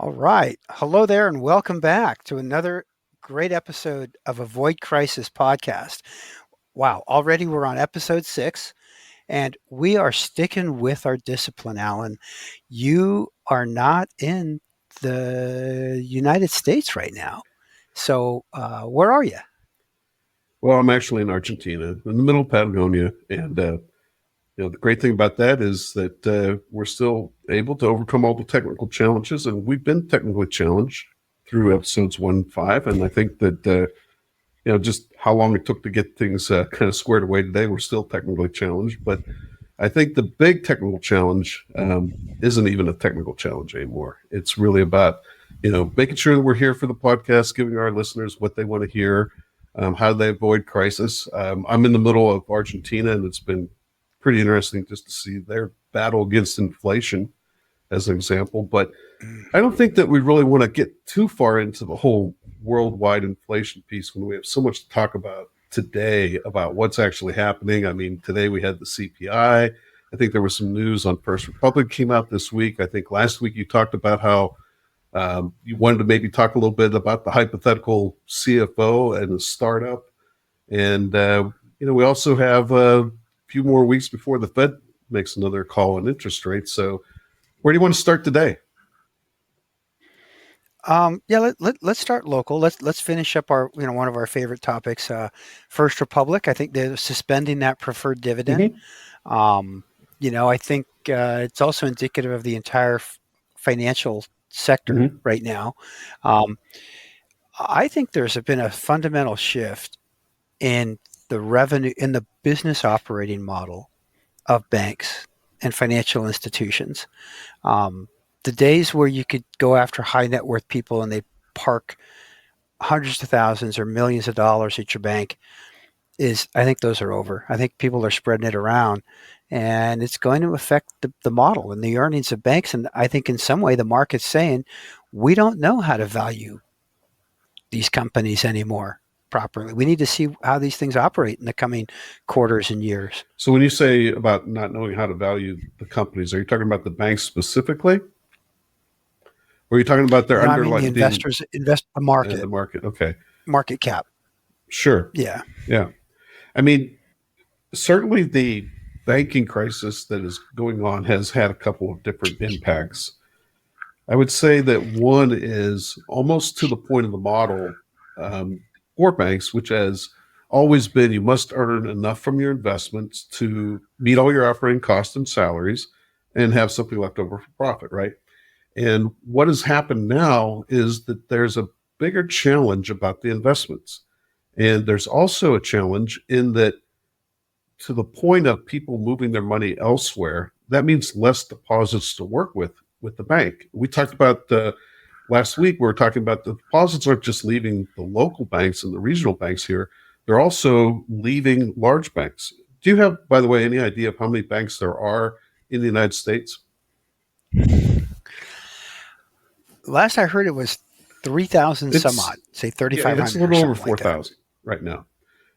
All right. Hello there, and welcome back to another great episode of Avoid Crisis podcast. Wow, already we're on episode 6, and we are sticking with our discipline, Alan. You are not in the United States right now. So, where are you? Well, I'm actually in Argentina, in the middle of Patagonia, and the great thing about that is that we're still able to overcome all the technical challenges, and we've been technically challenged through episodes 1 and 5, and I think that just how long it took to get things kind of squared away today, we're still technically challenged, but I think the big technical challenge isn't even a technical challenge anymore. It's really about, making sure that we're here for the podcast, giving our listeners what they want to hear, how they avoid crisis. I'm in the middle of Argentina, and it's been pretty interesting just to see their battle against inflation as an example. But I don't think that we really want to get too far into the whole worldwide inflation piece when we have so much to talk about today about what's actually happening. I mean, today we had the CPI. I think there was some news on First Republic came out this week. I think last week you talked about how you wanted to maybe talk a little bit about the hypothetical CFO and the startup. And, we also have a few more weeks before the Fed makes another call on interest rates. So where do you want to start today? Let's start local. Let's finish up our one of our favorite topics, First Republic. I think they're suspending that preferred dividend. Mm-hmm. I think it's also indicative of the entire financial sector Mm-hmm. right now. Um, I think there's been a fundamental shift in the revenue in the business operating model of banks and financial institutions. Um, the days where you could go after high net worth people and they park hundreds of thousands or millions of dollars at your bank I think those are over. I think people are spreading it around, and it's going to affect the model and the earnings of banks. And I think in some way the market's saying we don't know how to value these companies anymore properly. We need to see how these things operate in the coming quarters and years. So when you say about not knowing how to value the companies, are you talking about the banks specifically? Or are you talking about their No, I mean the underlying investors invest the the market, market? Okay, market cap. sure. Yeah. Yeah. I mean, certainly the banking crisis that is going on has had a couple of different impacts. I would say that one is almost to the point of the model um, for banks, which has always been you must earn enough from your investments to meet all your operating costs and salaries and have something left over for profit, right? And what has happened now is that there's a bigger challenge about the investments. And there's also a challenge in that to the point of people moving their money elsewhere, that means less deposits to work with the bank. We talked about last week, we were talking about the deposits aren't just leaving the local banks and the regional banks here, they're also leaving large banks. Do you have, by the way, any idea of how many banks there are in the United States? Last I heard, it was 3,000 some It's odd, say Yeah, it's a 3,500 or little over something like that. 4,000 right now.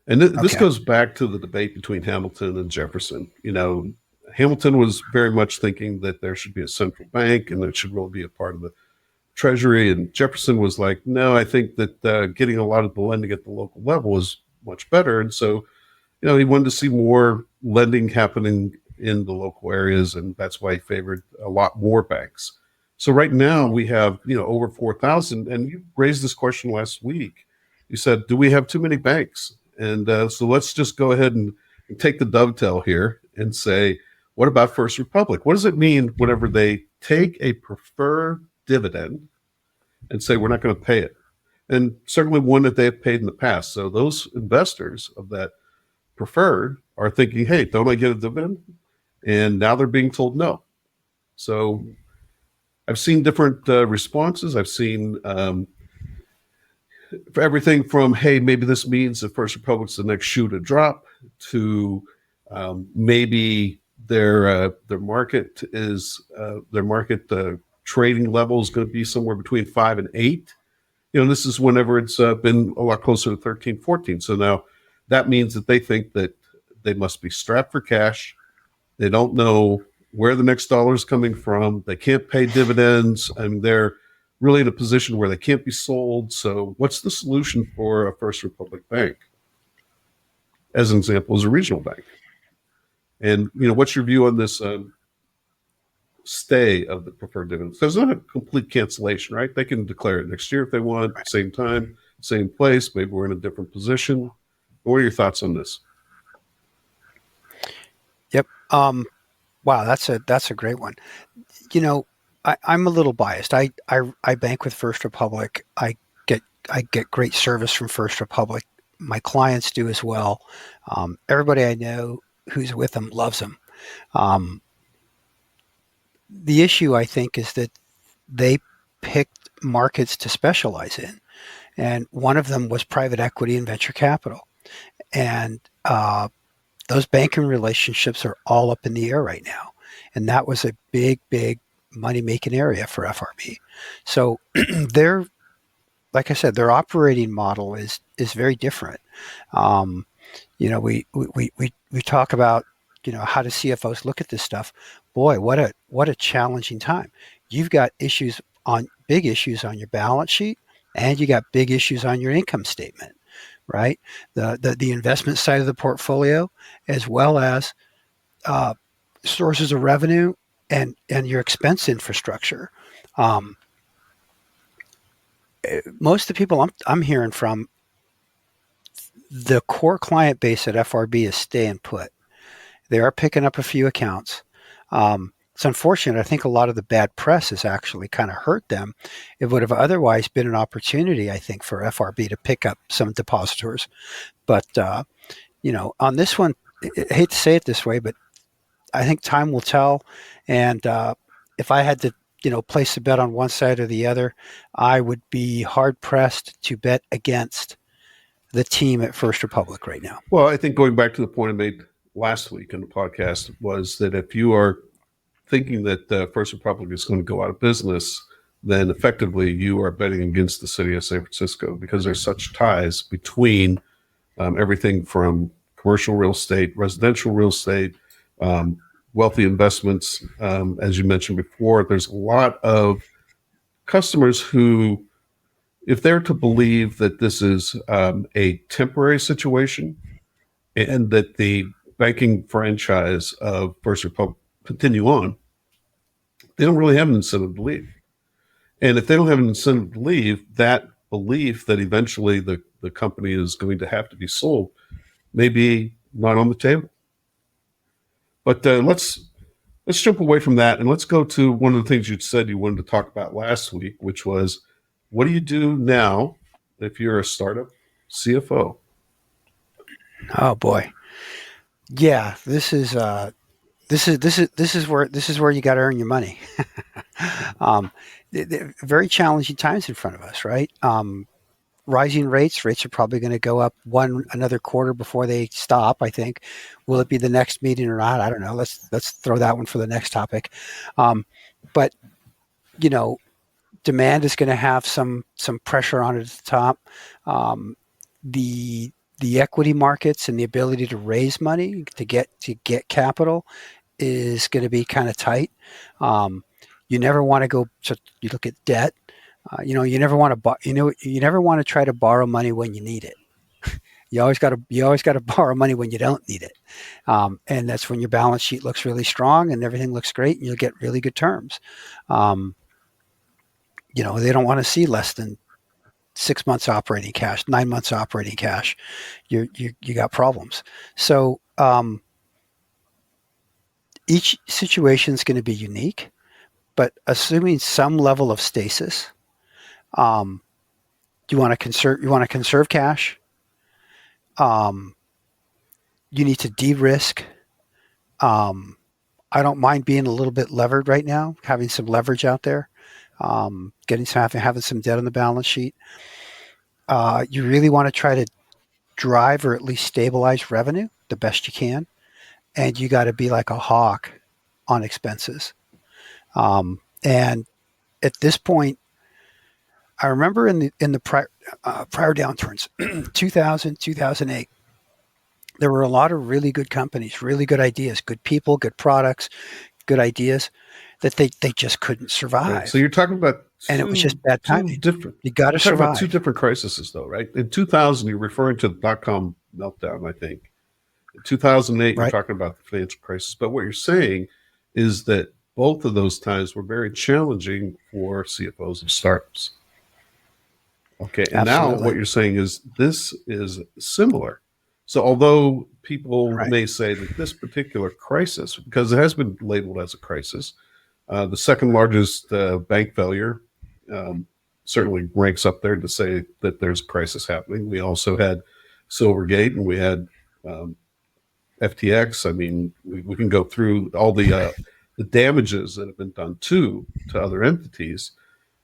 And this Okay. goes back to the debate between Hamilton and Jefferson. Hamilton was very much thinking that there should be a central bank and that it should really be a part of the Treasury. And Jefferson was like, no, I think that getting a lot of the lending at the local level is much better. And so, he wanted to see more lending happening in the local areas. And that's why he favored a lot more banks. So right now we have, over 4,000. And you raised this question last week. You said, do we have too many banks? And so let's just go ahead and take the dovetail here and say, what about First Republic? What does it mean whenever they take a preferred dividend and say we're not going to pay it? And certainly one that they have paid in the past. So those investors of that preferred are thinking, hey, don't I get a dividend? And now they're being told no. So I've seen different responses. I've seen for everything from, hey, maybe this means that First Republic's the next shoe to drop, to maybe their market is their market trading level is going to be somewhere between 5 and 8. This is whenever it's been a lot closer to 13, 14. So now that means that they think that they must be strapped for cash. They don't know where the next dollar is coming from. They can't pay dividends. I mean, they're really in a position where they can't be sold. So, what's the solution for a First Republic bank? As an example, is a regional bank. And what's your view on this stay of the preferred dividends? There's not a complete cancellation, right? They can declare it next year if they want, Right. same time, same place. Maybe we're in a different position. What are your thoughts on this? Yep. Wow, that's a great one. You know, I'm a little biased. I bank with First Republic. Get I get great service from First Republic. My clients do as well. Everybody I know who's with them loves them. Um, the issue I think is that they picked markets to specialize in, and one of them was private equity and venture capital. And those banking relationships are all up in the air right now, and that was a big money making area for FRB. So they're like I said, their operating model is very different. Um, we talk about how do CFOs look at this stuff. Boy, what a challenging time. You've got issues on big issues on your balance sheet, and you got big issues on your income statement, right? The investment side of the portfolio, as well as uh, sources of revenue and your expense infrastructure. Um, Most of the people I'm hearing from, the core client base at FRB is staying put. They are picking up a few accounts. It's unfortunate. I think a lot of the bad press has actually kind of hurt them. It would have otherwise been an opportunity, I think, for FRB to pick up some depositors. But on this one, I hate to say it this way, but I think time will tell. And if I had to, place a bet on one side or the other, I would be hard pressed to bet against the team at First Republic right now. Well, I think going back to the point I made last week in the podcast was that if you are thinking that First Republic is going to go out of business, then effectively you are betting against the city of San Francisco because there's such ties between everything from commercial real estate, residential real estate, um, wealthy investments. As you mentioned before, there's a lot of customers who, if they're to believe that this is a temporary situation and that the banking franchise of First Republic continue on, they don't really have an incentive to leave. And if they don't have an incentive to leave, that belief that eventually the company is going to have to be sold may be not on the table. But let's jump away from that and let's go to one of the things you said you wanted to talk about last week, which was what do you do now if you're a startup CFO? Oh boy, yeah, this is where you got to earn your money. um, Very challenging times in front of us, right? Rising rates are probably going to go up another quarter before they stop. I think. Will it be the next meeting or not? I don't know. Let's throw that one for the next topic. Um, but you know, demand is going to have some pressure on it at the top. Um, the the equity markets and the ability to raise money to get capital is going to be kind of tight. Um, you never want to go. So you look at debt. You never want to. You never want to try to borrow money when you need it. You always got to borrow money when you don't need it, and that's when your balance sheet looks really strong and everything looks great, and you'll get really good terms. Um, they don't want to see less than 6 months operating cash, 9 months operating cash. You got problems. So each situation is going to be unique, but assuming some level of stasis, um, you want to conserve. You want to conserve cash. Um, you need to de-risk. Um, I don't mind being a little bit levered right now, having some leverage out there, having some debt on the balance sheet. You really want to try to drive or at least stabilize revenue the best you can, and you got to be like a hawk on expenses. And at this point, I remember in the prior downturns, 2000, 2008, there were a lot of really good companies, really good ideas, good people, good products, good ideas. that they just couldn't Right. So survive, you're talking about and it was just bad two timing. different. You got to You're talking about two survive, different crises, though, right? In 2000, you're referring to the dot-com meltdown, I think. In 2008, you're right? talking about the financial crisis. But what you're saying is that both of those times were very challenging for CFOs of startups. Okay, and now Absolutely, what you're saying is this is similar. So although people right? may say that this particular crisis, because it has been labeled as a crisis, the second largest bank failure um, certainly ranks up there to say that there's a crisis happening. We also had Silvergate and we had um, FTX. I mean, we can go through all the damages that have been done to other entities.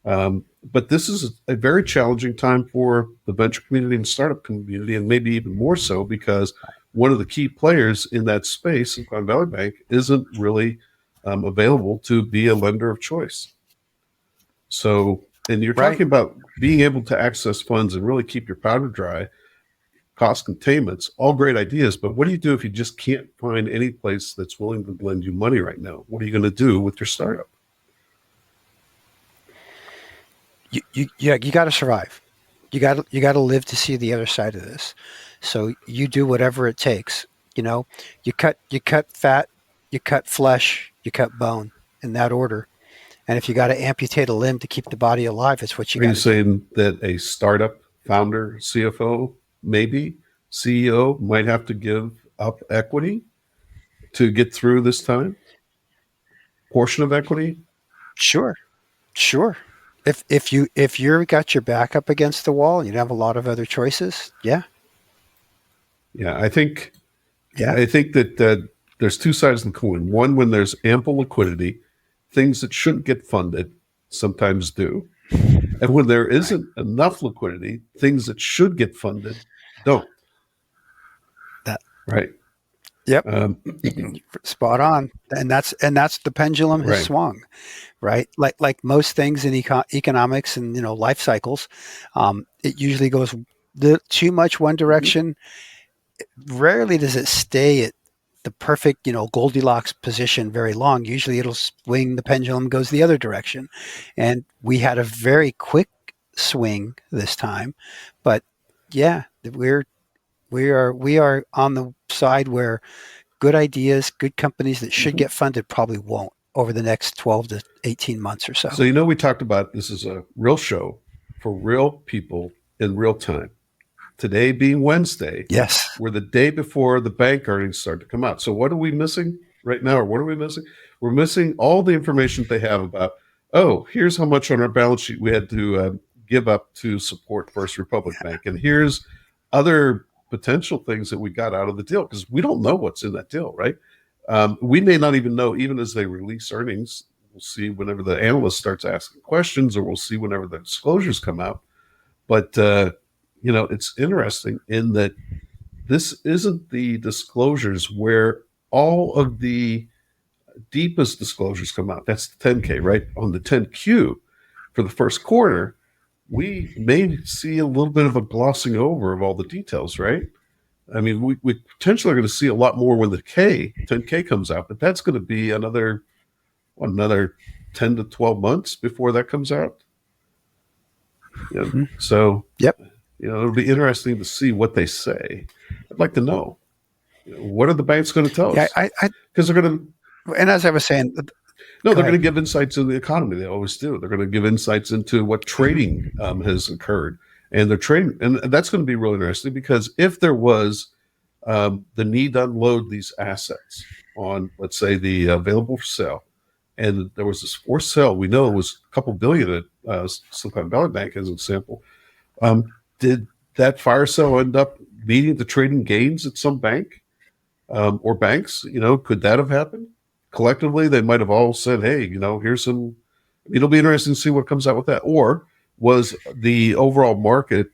But this is a very challenging time for the venture community and startup community, and maybe even more so because one of the key players in that space, Silicon Valley Bank, isn't really available to be a lender of choice. So, and you're Right. talking about being able to access funds and really keep your powder dry, cost containments, all great ideas. But what do you do if you just can't find any place that's willing to lend you money right now? What are you going to do with your startup? You got to survive. You got to live to see the other side of this. So you do whatever it takes. You know, you cut fat, you cut flesh, you cut bone in that order. And if you got to amputate a limb to keep the body alive, it's what you Are you got to do. saying that a startup founder, CFO, maybe CEO might have to give up equity to get through this time? Portion of equity? Sure, sure. If you're got your back up against the wall and you don't have a lot of other choices, yeah, Yeah, yeah, I think that there's two sides of the coin. One, when there's ample liquidity, things that shouldn't get funded sometimes do, and when there right. isn't enough liquidity, things that should get funded don't. That Right? yep, Um, spot on. And that's the pendulum has right. swung, right? Like most things in economics and life cycles, it usually goes too much one Mhm. direction. Rarely does it stay at the perfect Goldilocks position very long. Usually it'll swing, the pendulum goes the other direction, and we had a very quick swing this time. But yeah, we are on the side where good ideas, good companies that should Mhm. get funded probably won't over the next 12 to 18 months or so. So we talked about this is a real show for real people in real time. Today being Wednesday, Yes. we're the day before the bank earnings start to come out. So what are we missing right now, or what are we missing? We're missing all the information they have about. Oh, here's how much on our balance sheet we had to give up to support First Republic Bank, and here's other potential things that we got out of the deal because we don't know what's in that deal, right? We may not even know even as they release earnings. We'll see whenever the analyst starts asking questions, or we'll see whenever the disclosures come out. But it's interesting in that this isn't the disclosures where all of the deepest disclosures come out. That's the 10K, right? On the 10Q for the first quarter, we may see a little bit of a glossing over of all the details, right? I mean, we potentially are going to see a lot more when the 10K comes out, but that's going to be another 10 to 12 months before that comes out. Mhm. So, Yep. it'll be interesting to see what they say. I'd like to know, what are the banks going to tell Yeah. us? Because they're going to And as I was saying, no, go they're going ahead. to give insights into the economy. They always do. They're going to give insights into what Mhm. trading has occurred, and they're trading, and that's going to be really interesting because if there was the need to unload these assets on, let's say, the available for sale, and there was this forced sale, we know it was a couple billion at Silicon Valley Bank as an example. Did that fire sale end up leading to trading gains at some bank or banks? Could that have happened? Collectively, they might have all said, "Hey, here's some." It'll be interesting to see what comes out with that. Or was the overall market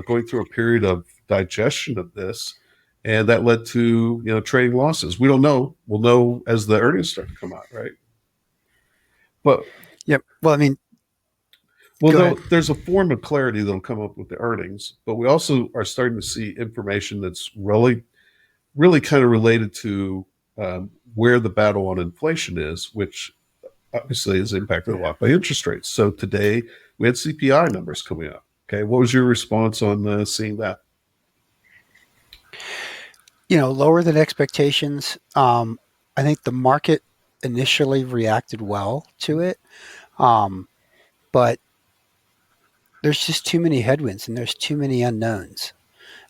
going through a period of digestion of this, and that led to trading losses? We don't know. We'll know as the earnings start to come out, right? But Yep. Well, I mean, well, go ahead. there's a form of clarity that'll come up with the earnings, but we also are starting to see information that's really kind of related to where the battle on inflation is, which obviously is impacted a lot by interest rates. So today we had CPI numbers coming up. Okay, what was your response on seeing that? Lower than expectations. I think the market initially reacted well to it, um, but there's just too many headwinds and there's too many unknowns.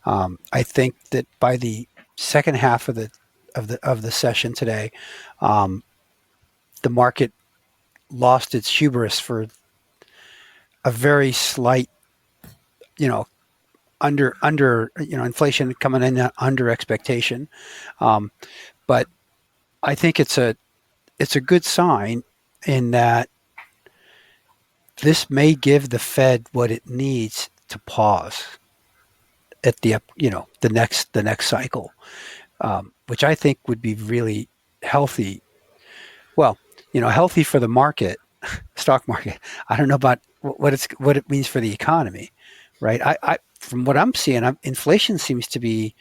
I think that by the second half of the session today, um, the market lost its hubris for a very slight, you know, under inflation coming in under expectation. Um, but I think it's a good sign in that this may give the Fed what it needs to pause at the next cycle, which I think would be really healthy. Well, healthy for the market, stock market. I don't know about what it means for the economy, right? I from what I'm seeing, inflation seems to be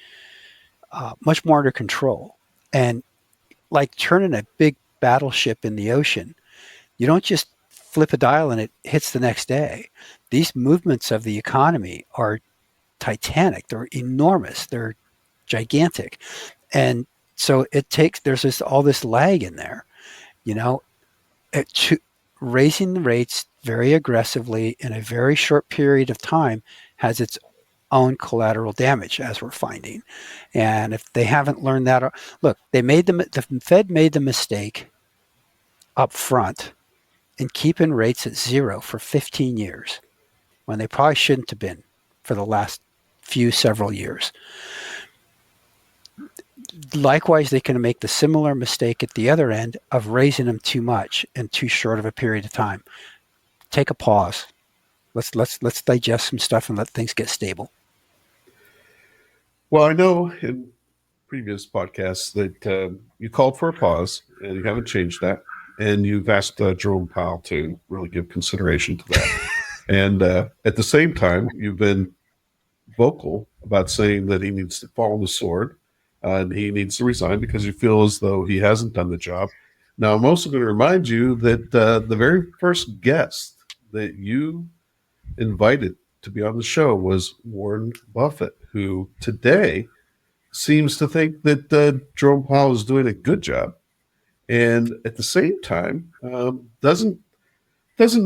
much more under control, and like turning a big battleship in the ocean, you don't just flip a dial and it hits the next day. These movements of the economy are titanic. They're enormous. They're gigantic, and so there's all this lag in there. You know, it, raising the rates very aggressively in a very short period of time has its own collateral damage, as we're finding. And if they haven't learned that, look, the Fed made the mistake up front in keeping rates at zero for 15 years when they probably shouldn't have been for the last several years. Likewise, they can make the similar mistake at the other end of raising them too much in too short of a period of time. Take a pause. Let's digest some stuff and let things get stable. Well, I know in previous podcasts that you called for a pause, and you haven't changed that. And you've asked Jerome Powell to really give consideration to that. And at the same time, you've been vocal about saying that he needs to fall on the sword and he needs to resign because you feel as though he hasn't done the job. Now, I'm also going to remind you that the very first guest that you invited to be on the show was Warren Buffett, who today seems to think that Jerome Powell is doing a good job, and at the same time doesn't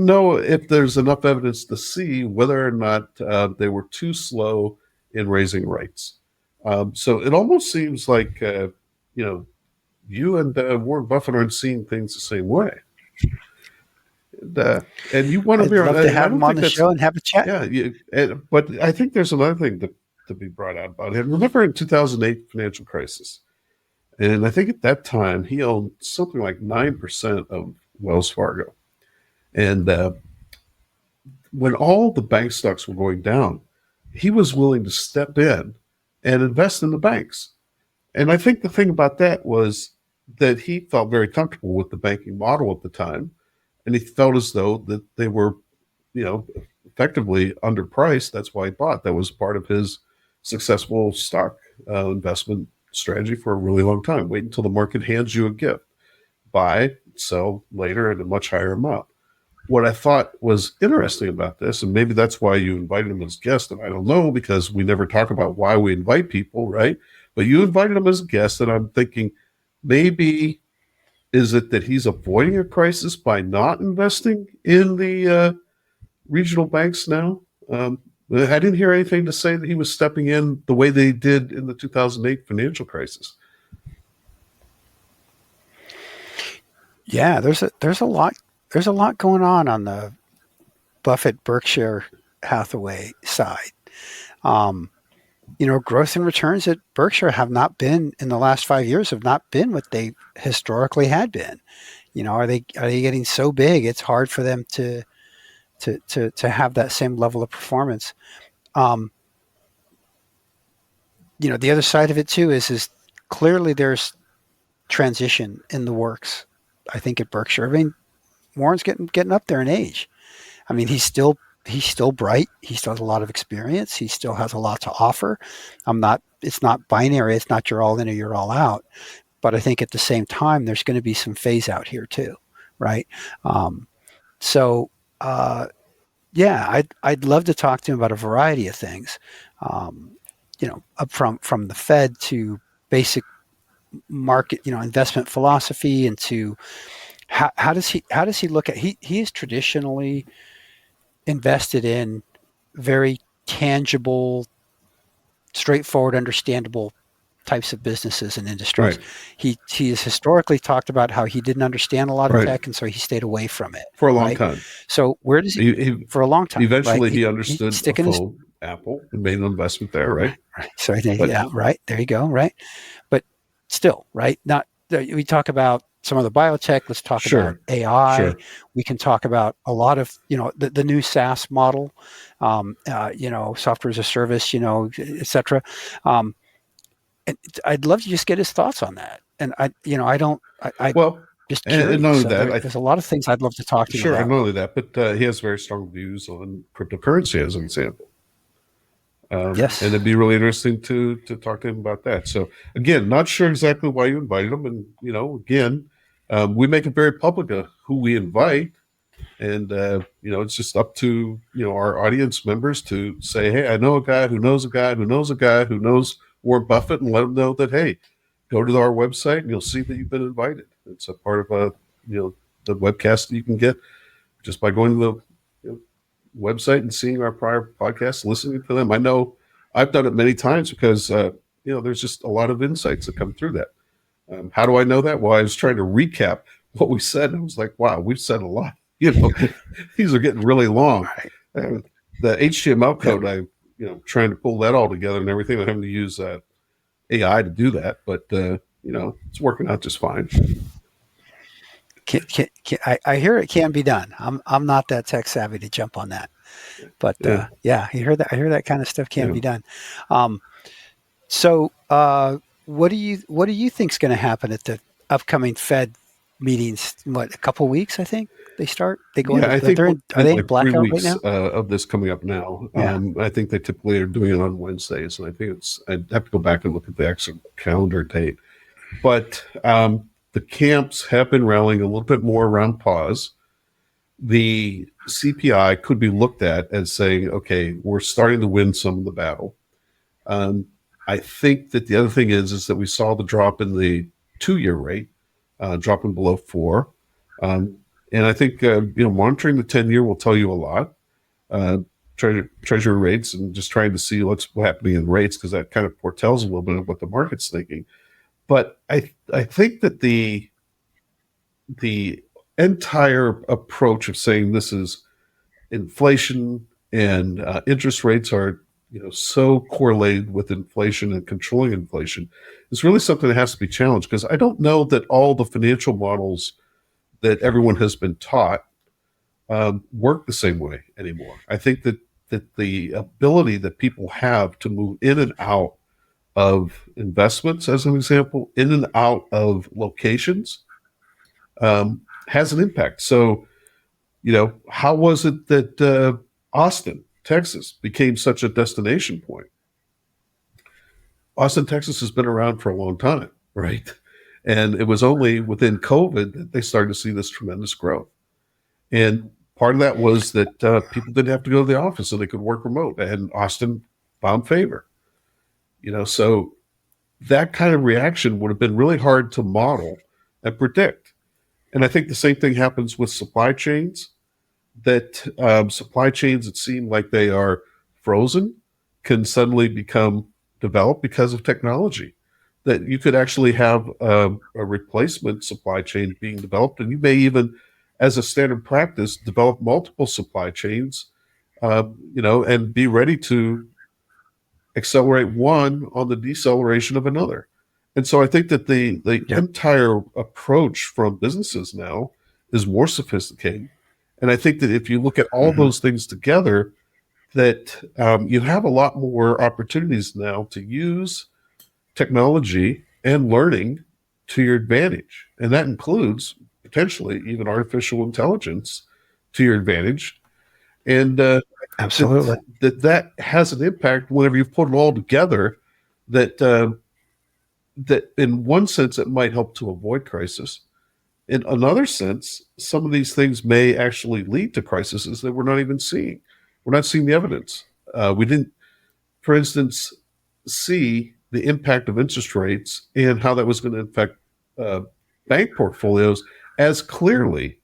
know if there's enough evidence to see whether or not they were too slow in raising rates. So it almost seems like you know you and Warren Buffett aren't seeing things the same way, and you want to I'd be. love to And I have don't them on think the that's show and have a chat. yeah. But I think there's another thing to be brought out about him. Remember in 2008 financial crisis, and I think at that time he owned something like 9% of Wells Fargo, and when all the bank stocks were going down, he was willing to step in and invest in the banks. And I think the thing about that was that he felt very comfortable with the banking model at the time, and he felt as though that they were, you know, effectively underpriced. That's why he bought. That was part of his successful stock investment strategy for a really long time. Wait until the market hands you a gift, buy, sell later at a much higher amount. What I thought was interesting about this, and maybe that's why you invited him as guest, and I don't know because we never talk about why we invite people, right? But you invited him as a guest, and I'm thinking maybe is it that he's avoiding a crisis by not investing in the regional banks now? I didn't hear anything to say that he was stepping in the way they did in the 2008 financial crisis. Yeah, there's a lot going on the Buffett Berkshire Hathaway side. Um, growth and returns at Berkshire have not been in the last 5 years have not been what they historically had been. Are they getting so big it's hard for them to have that same level of performance? Um, the other side of it too is clearly there's transition in the works. I think at Berkshire. I mean, Warren's getting up there in age. I mean, he's still bright. He still has a lot of experience. He still has a lot to offer. It's not binary. It's not you're all in or you're all out. But I think at the same time, there's going to be some phase out here too, right? Um, so, uh, yeah, I'd love to talk to him about a variety of things, um, up from the Fed to basic market, investment philosophy, and to how does he look at he is traditionally invested in very tangible, straightforward, understandable types of businesses and industries. Right. He has historically talked about how he didn't understand a lot of Right. tech, and so he stayed away from it. For a long Right. time. So where does he He for a long time? Right. eventually He, he he understood a sticking his phone, Apple, and made an investment there, right? right. Right. So But yeah. Right. There you go. Right. But still, right. Not we talk about some of the biotech. Let's talk about sure, AI. sure. We can talk about a lot of the new SaaS model, software as a service, etc. Um, and I'd love to just get his thoughts on that. And I Well, just and not curious. only So that, there's a lot of things I'd love to talk to him sure, and about. not only that, but he has very strong views on cryptocurrency as an example. And Yes. it'd be really interesting to talk to him about that. So again, not sure exactly why you invited him, and again, we make it very public who we invite, and it's just up to our audience members to say, hey, I know a guy who knows a guy who knows a guy who knows Warren Buffett, and let them know that, hey, go to our website and you'll see that you've been invited. It's a part of the webcast that you can get just by going to the website and seeing our prior podcasts, listening to them. I know I've done it many times because there's just a lot of insights that come through that. How do I know that? Well, I was trying to recap what we said, and I was like, wow, we've said a lot. These are getting really long. Right. The HTML Yep. code, trying to pull that all together and everything. I'm having to use AI to do that, but it's working out just fine. I hear it can be done. I'm not that tech savvy to jump on that, but Yeah, yeah, I hear that kind of stuff can yeah. be done. Um, so what do you think's going to happen at the upcoming Fed meetings? What, a couple weeks? I think they start. They go Yeah, into I think we're are in they in like three blackout right weeks now? of this coming up now. Yeah. I think they typically are doing it on Wednesdays, and I think I'd have to go back and look at the actual calendar date. But the camps have been rallying a little bit more around pause. The CPI could be looked at as saying, okay, we're starting to win some of the battle. Um, I think that the other thing is that we saw the drop in the 2-year rate, dropping below 4. Um, and I think monitoring the 10-year will tell you a lot. Uh, treasury rates and just trying to see what's happening in rates, because that kind of foretells a little bit of what the market's thinking. But I think that the entire approach of saying this is inflation and interest rates are so correlated with inflation and controlling inflation is really something that has to be challenged, because I don't know that all the financial models that everyone has been taught work the same way anymore. I think that the ability that people have to move in and out of investments, as an example, in and out of locations, has an impact. So, how was it that Austin, Texas, became such a destination point? Austin, Texas has been around for a long time, right? And it was only within COVID that they started to see this tremendous growth. And part of that was that people didn't have to go to the office, so they could work remote. And Austin found favor. So that kind of reaction would have been really hard to model and predict. And I think the same thing happens with supply chains. That supply chains that seem like they are frozen can suddenly become developed because of technology. That you could actually have a replacement supply chain being developed, and you may even, as a standard practice, develop multiple supply chains, and be ready to accelerate one on the deceleration of another. And so I think that the Yep. entire approach from businesses now is more sophisticated. And I think that if you look at all Hmm. those things together, that you have a lot more opportunities now to use technology and learning to your advantage. And that includes potentially even artificial intelligence to your advantage. And Absolutely. that has an impact whenever you put it all together. That that in one sense it might help to avoid crisis, in another sense, some of these things may actually lead to crises that we're not even seeing. We're not seeing the evidence. We didn't, for instance, see the impact of interest rates and how that was going to affect uh, bank portfolios as clearly.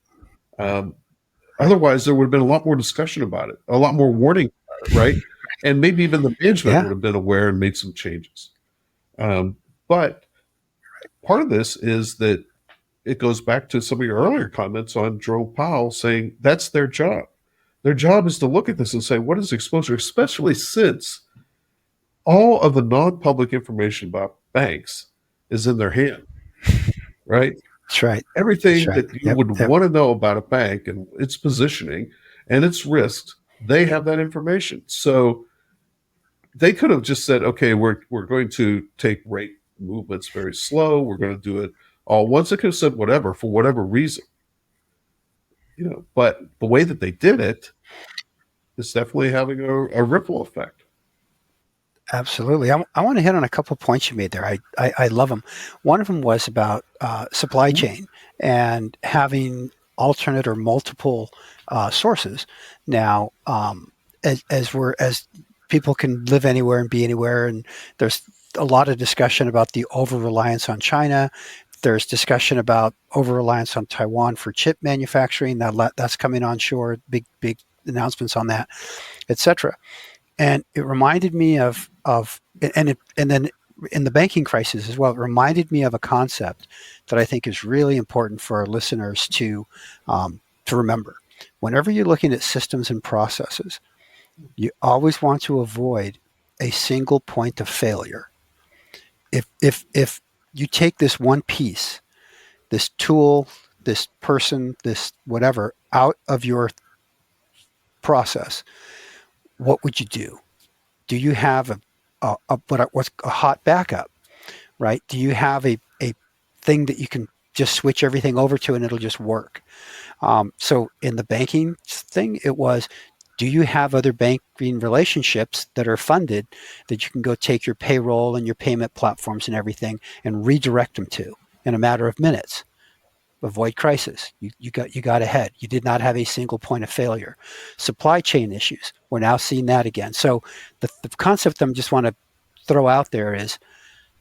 Um, Otherwise, there would have been a lot more discussion about it, a lot more warning about it, right? And maybe even the management Yeah, would have been aware and made some changes. But part of this is that it goes back to some of your earlier comments on Jerome Powell saying that's their job. Their job is to look at this and say, what is exposure, especially since all of the non public information about banks is in their hand, right? that's right. That's Everything right. that you Yep. would Yep. want to know about a bank and its positioning and its risks, they have that information. So they could have just said, okay, we're going to take rate movements very slow. We're going to do it all once. They could have said whatever for whatever reason, but the way that they did it is definitely having a ripple effect. Absolutely. I want to hit on a couple of points you made there. I love them. One of them was about supply chain and having alternate or multiple sources. Now, as people can live anywhere and be anywhere, and there's a lot of discussion about the over reliance on China. There's discussion about over reliance on Taiwan for chip manufacturing. That's coming on shore. Big announcements on that, etc. And it reminded me and then in the banking crisis as well, it reminded me of a concept that I think is really important for our listeners to remember. Whenever you're looking at systems and processes, you always want to avoid a single point of failure. If you take this one piece, this tool, this person, this whatever out of your process, what would you do? Do you have what's a hot backup, right? Do you have a thing that you can just switch everything over to and it'll just work? So in the banking thing, it was, do you have other banking relationships that are funded that you can go take your payroll and your payment platforms and everything and redirect them to in a matter of minutes? Avoid crisis. You got ahead. You did not have a single point of failure. Supply chain issues. We're now seeing that again. So the concept I just want to throw out there is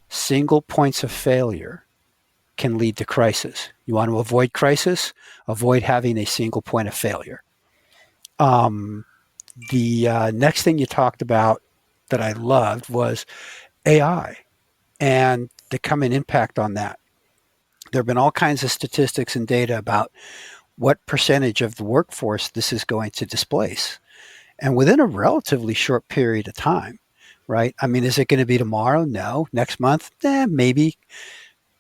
single points of failure can lead to crisis. You want to avoid crisis, avoid having a single point of failure. Um, the next thing you talked about that I loved was AI and the coming impact on that. There have been all kinds of statistics and data about what percentage of the workforce this is going to displace. And within a relatively short period of time, right? I mean, is it going to be tomorrow? No. Next month? Maybe.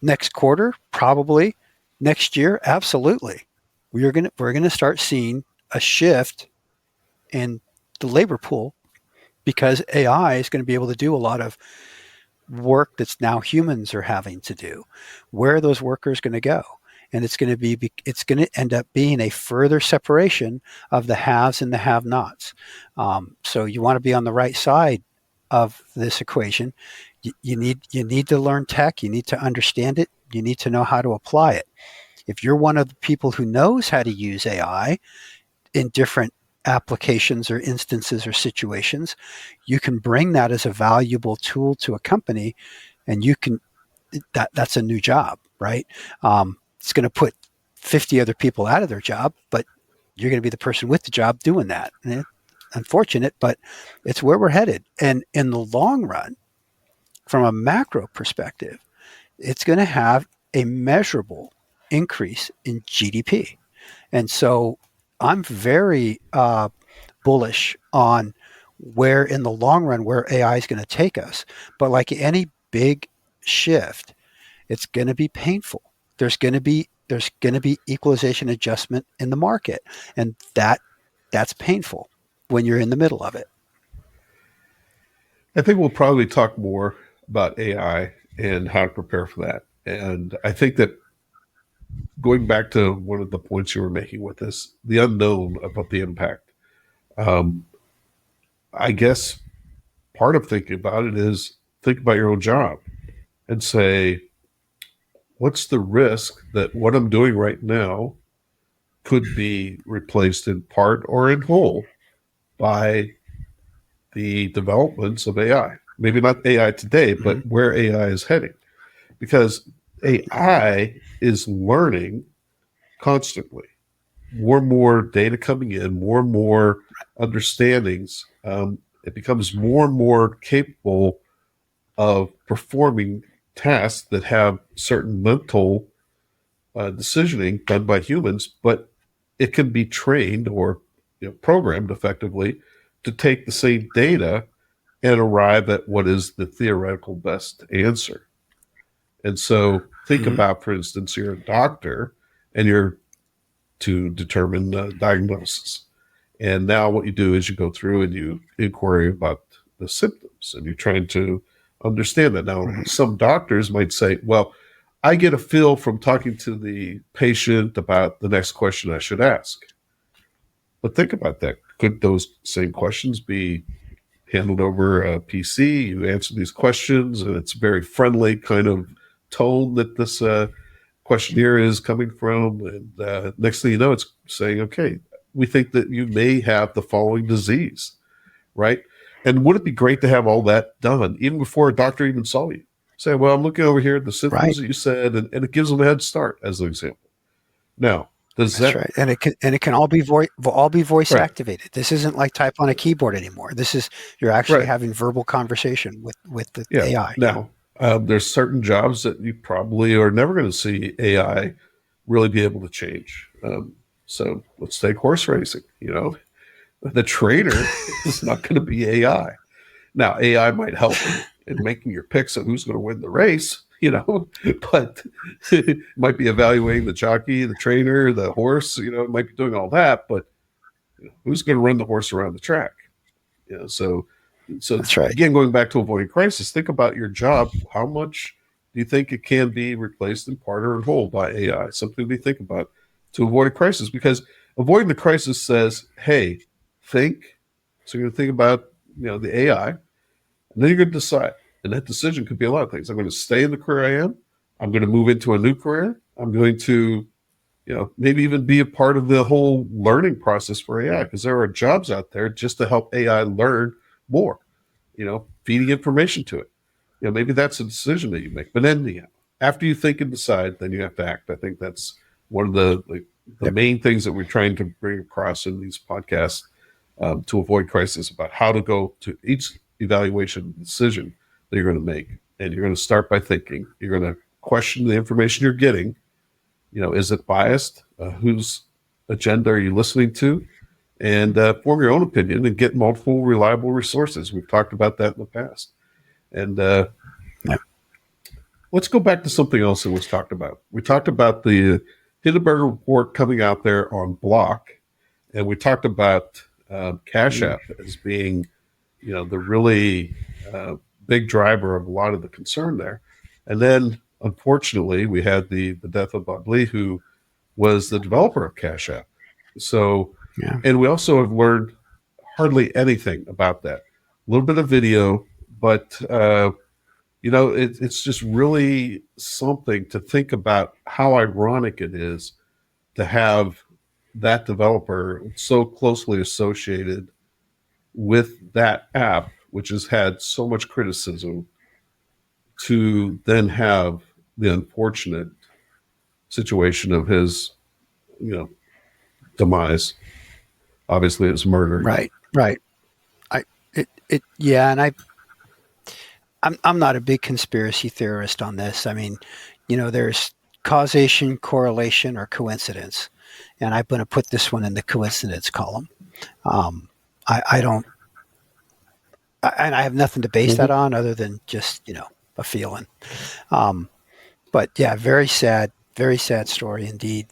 Next quarter? Probably. Next year? Absolutely. We're gonna start seeing a shift in the labor pool because AI is going to be able to do a lot of work that's now humans are having to do. Where are those workers going to go? And it's going to end up being a further separation of the haves and the have-nots. So you want to be on the right side of this equation. You need to learn tech. You need to understand it. You need to know how to apply it. If you're one of the people who knows how to use AI in different applications or instances or situations, you can bring that as a valuable tool to a company, and that's a new job, right? It's going to put 50 other people out of their job, but you're going to be the person with the job doing that. Unfortunate, but it's where we're headed. And in the long run, from a macro perspective, it's going to have a measurable increase in GDP. And so I'm very bullish on where in the long run where AI is going to take us. But like any big shift, it's going to be painful. There's going to be equalization adjustment in the market, and that's painful when you're in the middle of it. I think we'll probably talk more about AI and how to prepare for that. And I think that going back to one of the points you were making with this, the unknown about the impact, um, I guess part of thinking about it is think about your own job and say, what's the risk that what I'm doing right now could be replaced in part or in whole by the developments of AI? Maybe not AI today, Mm-hmm. but where AI is heading. Because AI is learning constantly. More and more data coming in, more and more understandings. It becomes more and more capable of performing tasks that have certain mental decisioning done by humans, but it can be trained or programmed effectively to take the same data and arrive at what is the theoretical best answer. And so think Mm-hmm. about, for instance, you're a doctor and you're to determine diagnosis. And now what you do is you go through and you inquiry about the symptoms and you're trying to understand that. Now, Mm-hmm. some doctors might say, well, I get a feel from talking to the patient about the next question I should ask. But think about that. Could those same questions be handled over a PC? You answer these questions and it's a very friendly kind of tone that this questionnaire is coming from. And next thing you know, it's saying, okay, we think that you may have the following disease, right? And would it be great to have all that done even before a doctor even saw you? Say, well, I'm looking over here at the symptoms Right. that you said, and it gives them a head start as an example. Now, does That's that, right. And it can all be voice right, activated. This isn't like type on a keyboard anymore. This is you're actually right. having verbal conversation with the Yeah. AI. Now, there's certain jobs that you probably are never going to see AI really be able to change. So let's take horse racing. The trainer is not going to be AI. Now, AI might help in making your picks of who's going to win the race, but it might be evaluating the jockey, the trainer, the horse, it might be doing all that, but who's going to run the horse around the track? So That's right. again, going back to avoiding crisis, think about your job. How much do you think it can be replaced in part or in whole by AI? Something to think about to avoid a crisis, because avoiding the crisis says, hey, think. So you're going to think about the AI, and then you're going to decide. And that decision could be a lot of things. I'm going to stay in the career I am. I'm going to move into a new career. I'm going to maybe even be a part of the whole learning process for AI, because there are jobs out there just to help AI learn more, feeding information to it. Maybe that's a decision that you make. But then, after you think and decide, then you have to act. I think that's one of the Yep. main things that we're trying to bring across in these podcasts, to avoid crisis, about how to go to each evaluation decision that you're going to make. And you're going to start by thinking. You're going to question the information you're getting. Is it biased? Whose agenda are you listening to? And form your own opinion and get multiple reliable resources. We've talked about that in the past. And Yep. let's go back to something else that was talked about. We talked about the Hindenburg report coming out there on Block, and we talked about Cash Mm. App as being, the really big driver of a lot of the concern there. And then, unfortunately, we had the death of Bob Lee, who was the developer of Cash App. So, Yeah. and we also have learned hardly anything about that. A little bit of video, but it's just really something to think about how ironic it is to have that developer so closely associated with that app, which has had so much criticism, to then have the unfortunate situation of his, you know, demise. Obviously, it's murder. Right. Right. I yeah, and I'm not a big conspiracy theorist on this. I mean, there's causation, correlation, or coincidence, and I'm going to put this one in the coincidence column. Um, I don't, and I have nothing to base that Mm-hmm. on other than just a feeling. Um, but yeah, very sad story indeed.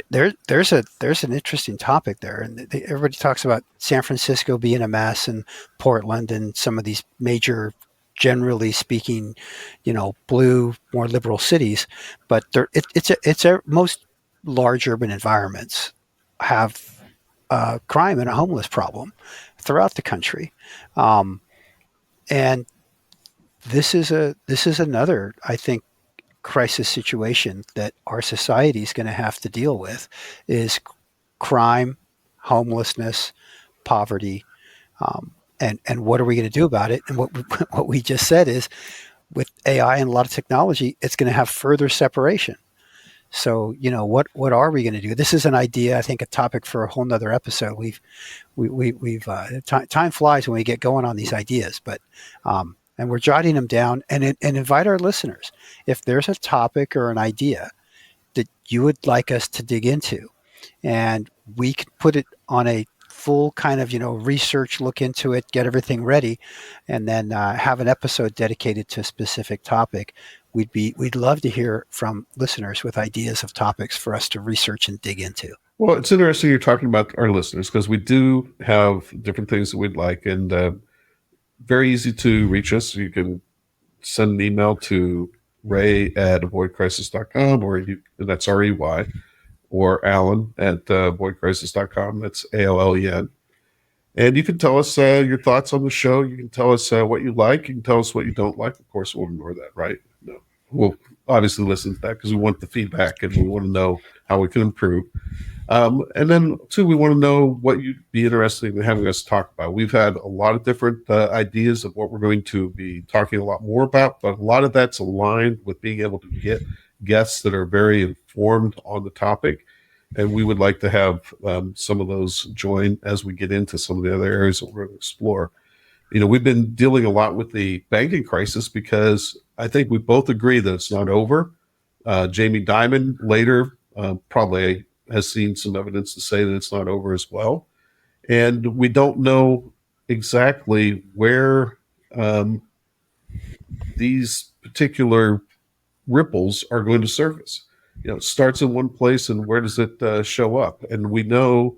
There's an interesting topic there, and everybody talks about San Francisco being a mess, and Portland, and some of these major, generally speaking, blue, more liberal cities. But most large urban environments have crime and a homeless problem throughout the country, and this is another, I think. crisis situation that our society is going to have to deal with is crime, homelessness, poverty, and what are we going to do about it? And what what we just said is, with AI and a lot of technology, it's going to have further separation. So, what are we going to do? This is an idea, I think, a topic for a whole nother episode. We've time flies when we get going on these ideas, but and we're jotting them down and invite our listeners. If there's a topic or an idea that you would like us to dig into, and we can put it on a full kind of research, look into it, get everything ready, and then have an episode dedicated to a specific topic. We'd love to hear from listeners with ideas of topics for us to research and dig into. Well, it's interesting you're talking about our listeners because we do have different things that we'd like, and very easy to reach us. You can send an email to ray@avoidcrisis.com, and that's REY, or Alan at avoidcrisis.com. That's AOLEN. And you can tell us your thoughts on the show. You can tell us what you like. You can tell us what you don't like. Of course, we'll ignore that, right? No. We'll obviously listen to that because we want the feedback and we want to know how we can improve. And then, too, we want to know what you'd be interested in having us talk about. We've had a lot of different ideas of what we're going to be talking a lot more about, but a lot of that's aligned with being able to get guests that are very informed on the topic. And we would like to have some of those join as we get into some of the other areas that we're going to explore. We've been dealing a lot with the banking crisis because I think we both agree that it's not over. Jamie Dimon later probably has seen some evidence to say that it's not over as well. And we don't know exactly where these particular ripples are going to surface. It starts in one place, and where does it show up? And we know,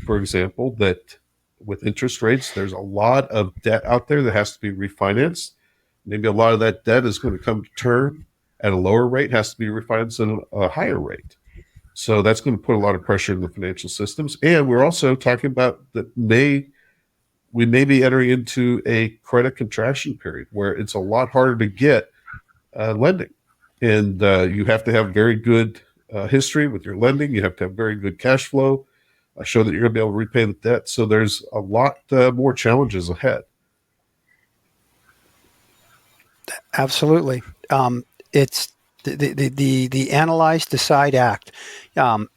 for example, that with interest rates, there's a lot of debt out there that has to be refinanced. Maybe a lot of that debt is going to come to term at a lower rate, has to be refinanced at a higher rate. So that's going to put a lot of pressure in the financial systems. And we're also talking about that we may be entering into a credit contraction period where it's a lot harder to get lending. And you have to have very good history with your lending. You have to have very good cash flow, show that you're going to be able to repay the debt. So there's a lot more challenges ahead. Absolutely. It's the analyze, decide, act. Um,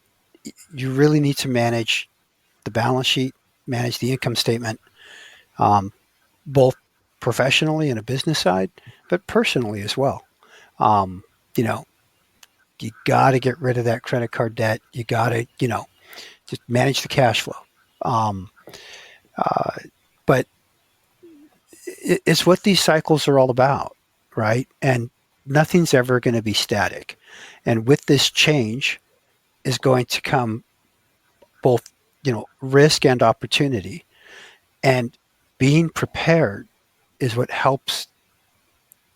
you really need to manage the balance sheet, manage the income statement, um, both professionally and a business side, but personally as well. Um, you know, you got to get rid of that credit card debt. You got to, just manage the cash flow. Um, uh, but it's what these cycles are all about, right? And nothing's ever going to be static. And with this change is going to come both, risk and opportunity. And being prepared is what helps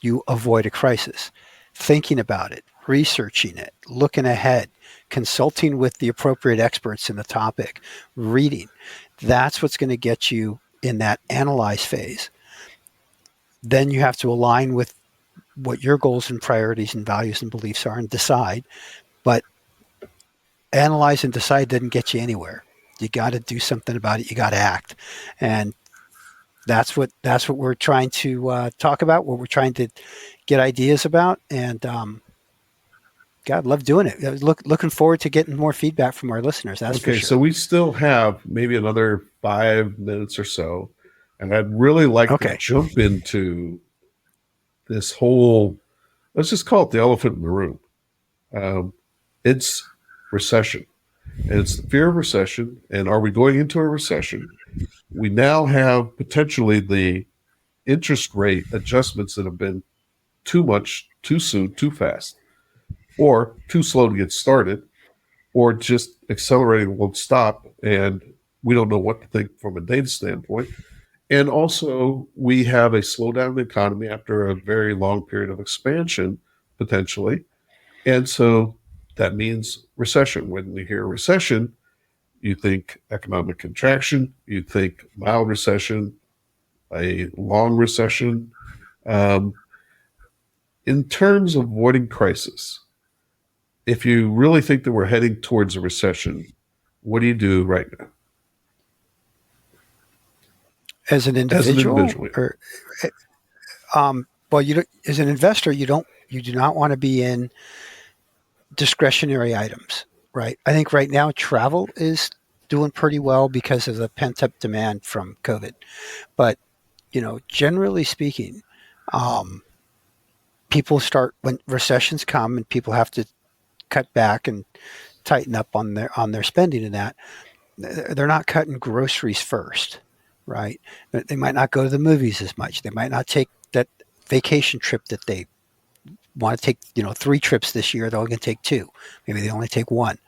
you avoid a crisis. Thinking about it, researching it, looking ahead, consulting with the appropriate experts in the topic, reading. That's what's going to get you in that analyze phase. Then you have to align with what your goals and priorities and values and beliefs are and decide. But analyze and decide doesn't get you anywhere. You got to do something about it. You got to act. And that's what we're trying to talk about, what we're trying to get ideas about. And God, love doing it. Looking forward to getting more feedback from our listeners. That's for Okay, so sure. we still have maybe another 5 minutes or so. And I'd really like to Okay. jump into this whole, let's just call it the elephant in the room. Um, it's recession. And it's the fear of recession. And are we going into a recession? We now have potentially the interest rate adjustments that have been too much, too soon, too fast, or too slow to get started, or just accelerating won't stop. And we don't know what to think from a data standpoint. And also, we have a slowdown in the economy after a very long period of expansion, potentially. And so that means recession. When you hear recession, you think economic contraction, you think mild recession, a long recession. Um, In terms of avoiding crisis, if you really think that we're heading towards a recession, what do you do right now As an as an individual, individual? or well, you don't, as an investor, you do not want to be in discretionary items, right? I think right now travel is doing pretty well because of the pent up demand from COVID. But generally speaking, um, people start when recessions come and people have to cut back and tighten up on their spending and that they're not cutting groceries first, right? They might not go to the movies as much. They might not take that vacation trip that they want to take, 3 trips this year. They're only going to take two. Maybe they only take one.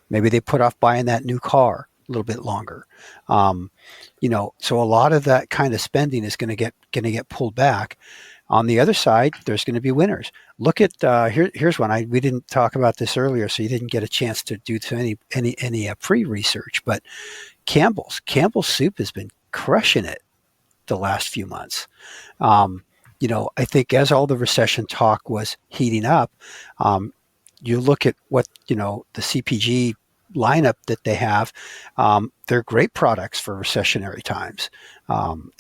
Maybe they put off buying that new car a little bit longer. Um, so a lot of that kind of spending is going to get pulled back. On the other side, there's going to be winners. Look at here's one. We didn't talk about this earlier, so you didn't get a chance to do any pre-research. But Campbell's Soup has been crushing it the last few months. Um, I think as all the recession talk was heating up, um, you look at what the CPG lineup that they have. They're great products for recessionary times, and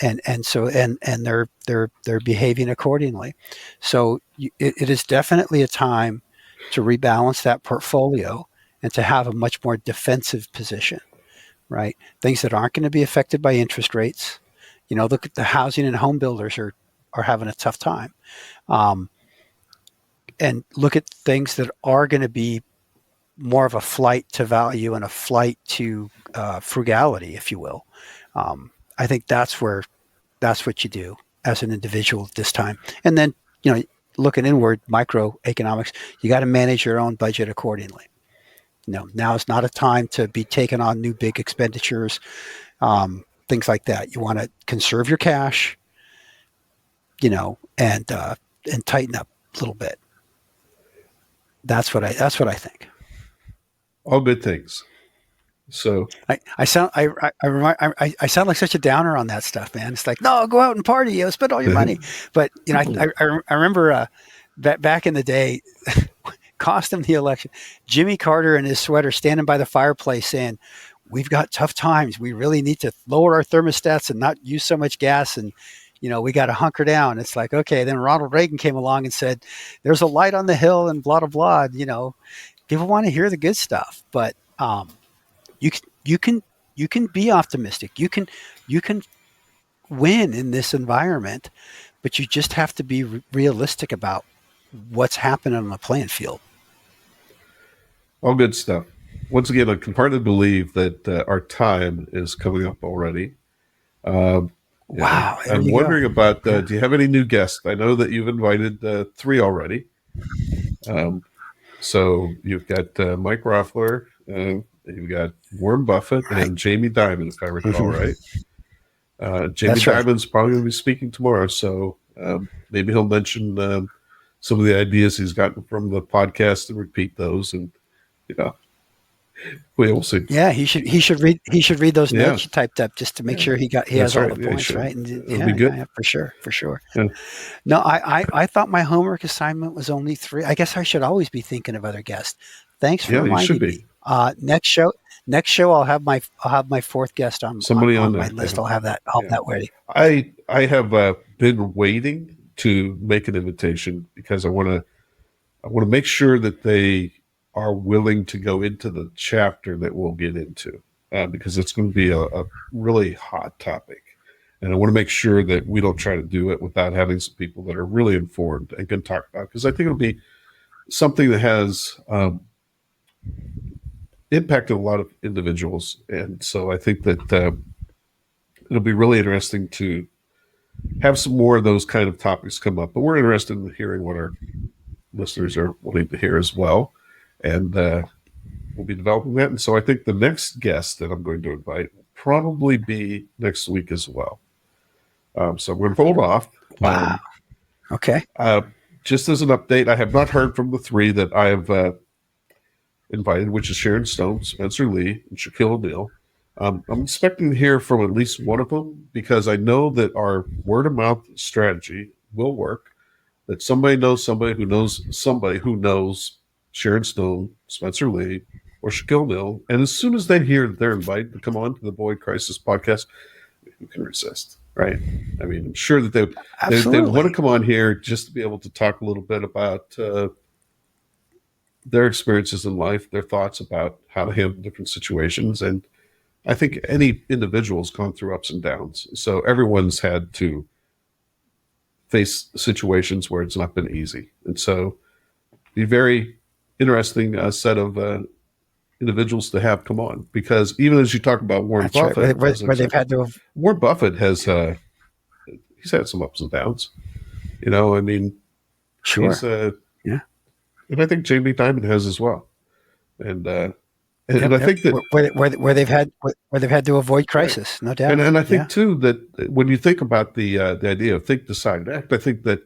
they're behaving accordingly. So it is definitely a time to rebalance that portfolio and to have a much more defensive position, right? Things that aren't going to be affected by interest rates. Look at the housing and home builders are having a tough time. Um, and look at things that are going to be more of a flight to value and a flight to frugality, if you will. I think that's what you do as an individual at this time. And then, looking inward, microeconomics, you got to manage your own budget accordingly. Now is not a time to be taking on new big expenditures, things like that. You want to conserve your cash, and tighten up a little bit. That's what I think. All good things. So, I sound like such a downer on that stuff, man. It's like, no, go out and party, spend all your money. But I remember back in the day, cost him the election. Jimmy Carter in his sweater standing by the fireplace saying, "We've got tough times. We really need to lower our thermostats and not use so much gas, and we got to hunker down." It's like, okay. Then Ronald Reagan came along and said, "There's a light on the hill," and blah blah blah. People want to hear the good stuff, but you can you can you can be optimistic. You can win in this environment, but you just have to be realistic about what's happening on the playing field. all good stuff. Once again, I can partly believe that our time is coming up already. Um, and Wow, there I'm you go. wondering about Yeah, do you have any new guests? I know that you've invited three already. Um, so you've got Mike Roffler, you've got Warren Buffett, right. and Jamie Dimon, if I recall right. Jamie That's right. Dimon's probably going to be speaking tomorrow, so maybe he'll mention some of the ideas he's gotten from the podcast and repeat those, and you know, we will see. Yeah, he should read those Yeah, notes you typed up just to make yeah, sure he has that's all right. the Yeah, he points should. right. And It'll be yeah, good. yeah, for sure, for sure. Yeah. No, I thought my homework assignment was only three. I guess I should always be thinking of other guests. Thanks for Yeah, you should reminding be me. Next show, I'll have my fourth guest on somebody on my there. list. Yeah, I'll have that yeah. ready. I have been waiting to make an invitation because I want to make sure that they are willing to go into the chapter that we'll get into because it's going to be a really hot topic. And I want to make sure that we don't try to do it without having some people that are really informed and can talk about it. Because I think it'll be something that has impacted a lot of individuals. And so I think that it'll be really interesting to have some more of those kind of topics come up. But we're interested in hearing what our listeners are wanting to hear as well. And we'll be developing that. And so I think the next guest that I'm going to invite will probably be next week as well. So I'm going to hold off. Wow. Okay. Uh, just as an update, I have not heard from the three that I have invited, which is Sharon Stone, Spencer Lee, and Shaquille O'Neal. I'm expecting to hear from at least one of them because I know that our word of mouth strategy will work. that somebody who knows Sharon Stone, Spencer Lee, or Shaquille O'Neal, and as soon as they hear they're invited to come on to the Void Crisis podcast, who can resist, right? I mean, I'm sure that they want to Absolutely. come on here just to be able to talk a little bit about their experiences in life, their thoughts about how to handle different situations, and I think any individual's gone through ups and downs, so everyone's had to face situations where it's not been easy, and so be very interesting set of individuals to have come on, because even as you talk about Warren That's right. Buffett as an Where they've example, had to have, Warren Buffett has he's had some ups and downs. I mean, he's sure. Yeah. and I think Jamie Dimon has as well, and and Yep. I Yep. think that Where they've had to avoid right, crisis, no doubt. and I think Yeah. too that when you think about the idea of think, decide, act, I think that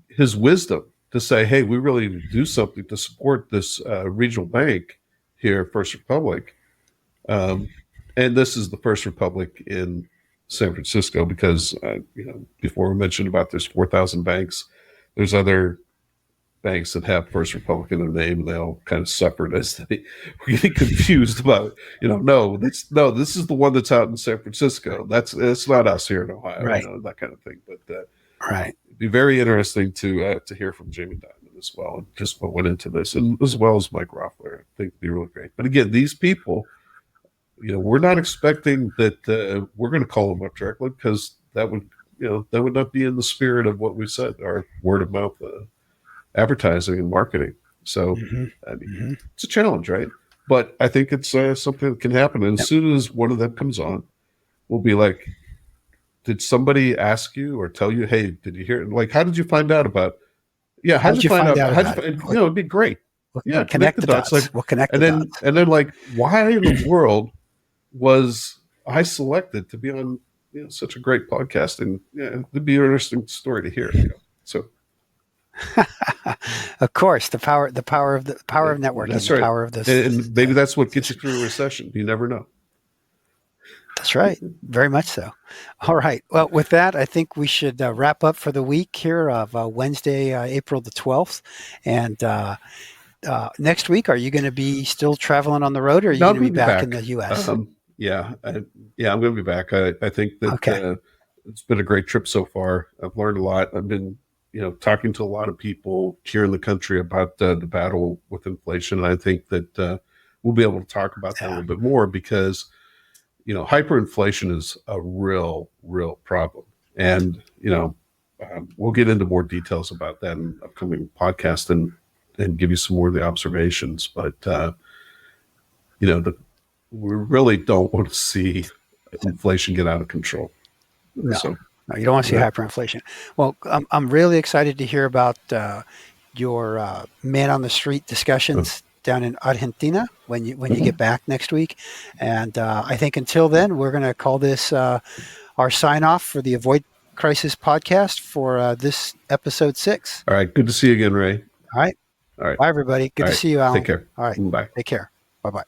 his wisdom to say, hey, we really need to do something to support this regional bank here, First Republic. Um, and this is the First Republic in San Francisco because, before we mentioned about there's 4,000 banks, there's other banks that have First Republic in their name, and they all kind of suffered as they were getting confused about, this is the one that's out in San Francisco. It's not us here in Ohio, Right. that kind of thing. But Right. it'd be very interesting to hear from Jamie Dimon as well, and just what went into this, and as well as Mike Roffler. I think it'd be really great. But again, these people, we're not expecting that we're going to call them up directly, because that would not be in the spirit of what we said, our word of mouth advertising and marketing. So, Mm-hmm. I mean, Mm-hmm. it's a challenge, right? But I think it's something that can happen. And as Yep. soon as one of them comes on, we'll be like, did somebody ask you or tell you, hey, did you hear? Like, how did you find out about? Yeah, how How did did you you find find out? out How'd you about it? find? It'd be great. Yeah, We'll connect connect the the dots. Like, dots. We'll connect the and then dots. and then like, why in the world was I selected to be on such a great podcast? And yeah, it'd be an interesting story to hear. So Of course, the power of networking, that's the right. power of this. And maybe that's what gets you through a recession. You never know. That's right. Very much so. All right. Well, with that, I think we should wrap up for the week here of Wednesday, April the 12th. And next week, are you going to be still traveling on the road, or are you No, I'm going to be going to be back in back. the U.S.? I'm going to be back. I think that Okay. it's been a great trip so far. I've learned a lot. I've been, talking to a lot of people here in the country about the battle with inflation. And I think that we'll be able to talk about that a Yeah. little bit more, because, hyperinflation is a real, real problem. And, we'll get into more details about that in upcoming podcast, and give you some more of the observations. But, we really don't want to see inflation get out of control. No, So, no, you don't want to see yeah. hyperinflation. Well, I'm really excited to hear about your man on the street discussions down in Argentina when you get back next week. And I think until then, we're going to call this our sign off for the Avoid Crisis podcast for this episode 6. All right. Good to see you again, Ray. All right. All right. Bye, everybody. Good All to right. see you, Take Alan. care. All right. Bye. Take care. Bye bye.